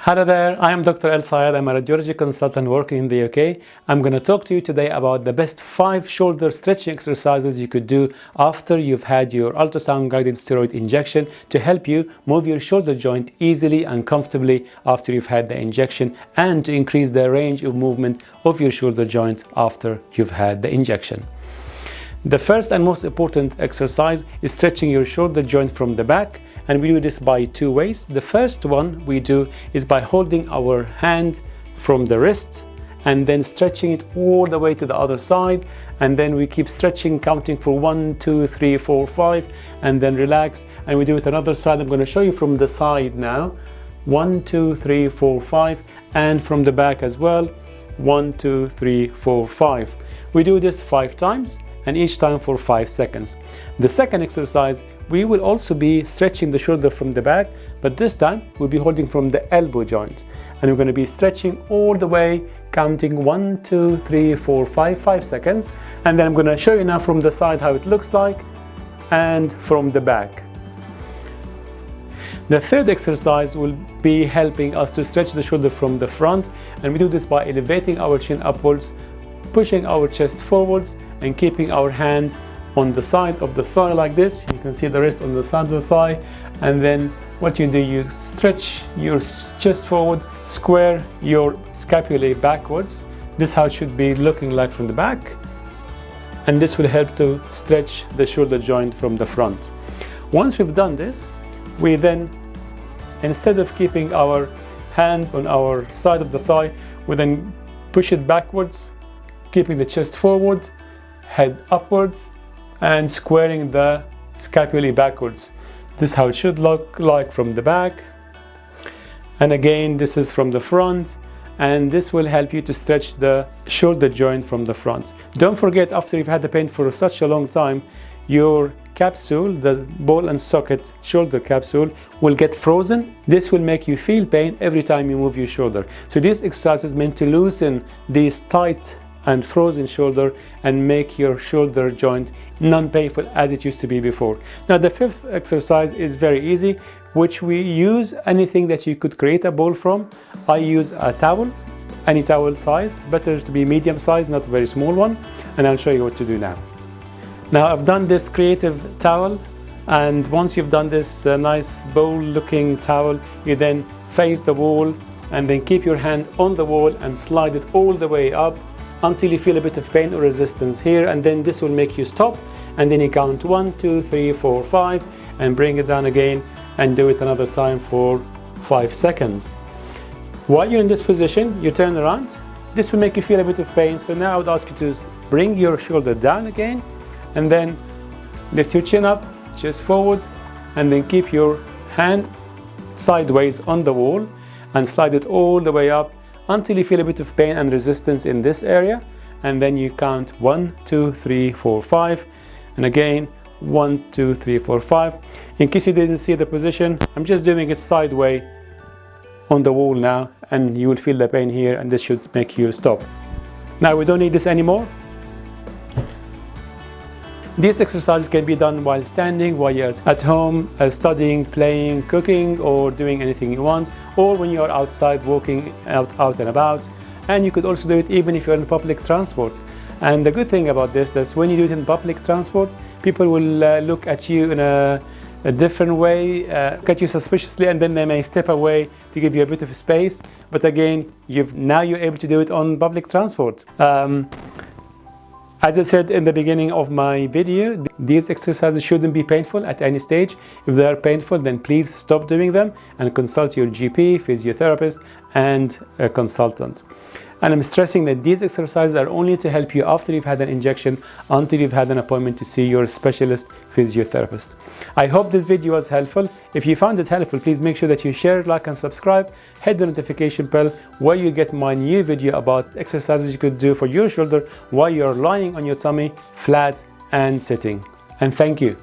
Hello there, I am Dr. El Sayed. I'm a radiology consultant working in the UK. I'm going to talk to you today about the best 5 shoulder stretching exercises you could do after you've had your ultrasound guided steroid injection to help you move your shoulder joint easily and comfortably after you've had the injection, and to increase the range of movement of your shoulder joint after you've had the injection. The first and most important exercise is stretching your shoulder joint from the back, and we do this by 2 ways. The first one we do is by holding our hand from the wrist and then stretching it all the way to the other side, and then we keep stretching, counting for 1, 2, 3, 4, 5, and then relax, and we do it another side. I'm going to show you from the side now. 1, 2, 3, 4, 5, and from the back as well. 1, 2, 3, 4, 5. We do this 5 times, and each time for 5 seconds. The second exercise, we will also be stretching the shoulder from the back, but this time we'll be holding from the elbow joint, and we're going to be stretching all the way, counting 1, 2, 3, 4, 5 seconds, and then I'm going to show you now from the side how it looks like, and from the back. The third exercise will be helping us to stretch the shoulder from the front, and we do this by elevating our chin upwards, pushing our chest forwards, and keeping our hands on the side of the thigh like this. You can see the wrist on the side of the thigh, and then what you do, you stretch your chest forward, square your scapulae backwards. This is how it should be looking like from the back, and this will help to stretch the shoulder joint from the front. Once we've done this, we then, instead of keeping our hands on our side of the thigh, we then push it backwards, keeping the chest forward, head upwards, and squaring the scapulae backwards. This is how it should look like from the back, and again this is from the front, and this will help you to stretch the shoulder joint from the front. Don't forget, after you've had the pain for such a long time, your capsule, the ball and socket shoulder capsule, will get frozen. This will make you feel pain every time you move your shoulder. So this exercise is meant to loosen these tight and frozen shoulder and make your shoulder joint non-painful as it used to be before. Now the fifth exercise is very easy, which we use anything that you could create a ball from. I use a towel, any towel size, better to be medium size, not a very small one, and I'll show you what to do now. Now I've done this creative towel, and once you've done this nice bowl looking towel, you then face the wall and then keep your hand on the wall and slide it all the way up until you feel a bit of pain or resistance here, and then this will make you stop, and then you count 1, 2, 3, 4, 5 and bring it down again, and do it another time for 5 seconds. While you're in this position, you turn around. This will make you feel a bit of pain, so now I would ask you to bring your shoulder down again, and then lift your chin up, chest forward, and then keep your hand sideways on the wall and slide it all the way up until you feel a bit of pain and resistance in this area, and then you count 1, 2, 3, 4, 5, and again 1, 2, 3, 4, 5. In case you didn't see the position, I'm just doing it sideways on the wall now, and you will feel the pain here, and this should make you stop. Now we don't need this anymore. These exercises can be done while standing, while you're at home, studying, playing, cooking, or doing anything you want, or when you're outside walking out and about. And you could also do it even if you're in public transport. And the good thing about this is when you do it in public transport, people will look at you in a different way, look at you suspiciously, and then they may step away to give you a bit of space. But again, now you're able to do it on public transport. As I said in the beginning of my video, these exercises shouldn't be painful at any stage. If they are painful, then please stop doing them and consult your GP, physiotherapist, and a consultant. And I'm stressing that these exercises are only to help you after you've had an injection, until you've had an appointment to see your specialist physiotherapist. I hope this video was helpful. If you found it helpful, please make sure that you share, like, and subscribe. Hit the notification bell where you get my new video about exercises you could do for your shoulder while you're lying on your tummy, flat and sitting. And thank you.